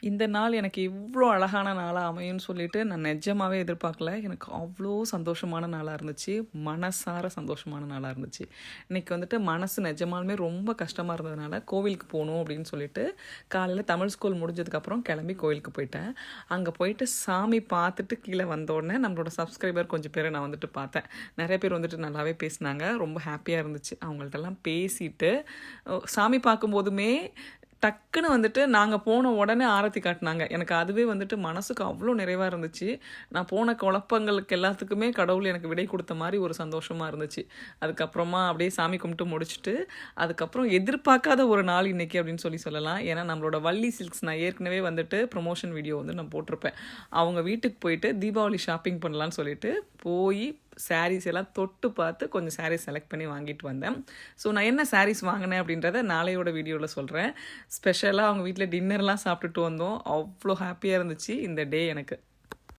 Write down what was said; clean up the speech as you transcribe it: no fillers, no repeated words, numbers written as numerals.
இந்த நாள் எனக்கு இவ்வளோ அழகான நாளாக அமையும்னு சொல்லிட்டு நான் நிஜமாவே எதிர்பார்க்கல. எனக்கு அவ்வளோ சந்தோஷமான நாளாக இருந்துச்சு. மனசார சந்தோஷமான நாளாக இருந்துச்சு. இன்றைக்கி வந்துட்டு மனசு நிஜமாலுமே ரொம்ப கஷ்டமாக இருந்ததுனால கோவிலுக்கு போகணும் அப்படின்னு சொல்லிட்டு காலையில் தமிழ் ஸ்கூல் முடிஞ்சதுக்கப்புறம் கிளம்பி கோவிலுக்கு போயிட்டேன். அங்கே போயிட்டு சாமி பார்த்துட்டு கீழே வந்தோடனே நம்மளோட சப்ஸ்கிரைபர் கொஞ்சம் பேரை நான் வந்துட்டு பார்த்தேன். நிறைய பேர் வந்துட்டு நல்லாவே பேசினாங்க. ரொம்ப ஹாப்பியாக இருந்துச்சு. அவங்கள்ட்டெல்லாம் பேசிட்டு சாமி பார்க்கும்போதுமே டக்குன்னு வந்துட்டு நாங்கள் போன உடனே ஆரத்தி காட்டினாங்க. எனக்கு அதுவே வந்துட்டு மனசுக்கு அவ்வளோ நிறைவாக இருந்துச்சு. நான் போன குழப்பங்களுக்கு எல்லாத்துக்குமே கடவுள் எனக்கு விடை கொடுத்த மாதிரி ஒரு சந்தோஷமாக இருந்துச்சு. அதுக்கப்புறமா அப்படியே சாமி கும்பிட்டு முடிச்சுட்டு அதுக்கப்புறம் எதிர்பார்க்காத ஒரு நாள் இன்றைக்கி அப்படின்னு சொல்லலாம். ஏன்னா நம்மளோட வள்ளி சில்க்ஸ் நான் ஏற்கனவே வந்துட்டு ப்ரொமோஷன் வீடியோ வந்து நான் போட்டிருப்பேன். அவங்க வீட்டுக்கு போயிட்டு தீபாவளி ஷாப்பிங் பண்ணலான்னு சொல்லிட்டு போய் சாரீஸ் எல்லாம் தொட்டு பார்த்து கொஞ்சம் சாரீஸ் செலக்ட் பண்ணி வாங்கிட்டு வந்தேன். ஸோ நான் என்ன சாரீஸ் வாங்கினேன் அப்படின்றத நாளையோட வீடியோவில் சொல்கிறேன். ஸ்பெஷலாக அவங்க வீட்டில் டின்னர்லாம் சாப்பிட்டுட்டு வந்தோம். அவ்வளோ ஹாப்பியாக இருந்துச்சு இந்த டே எனக்கு.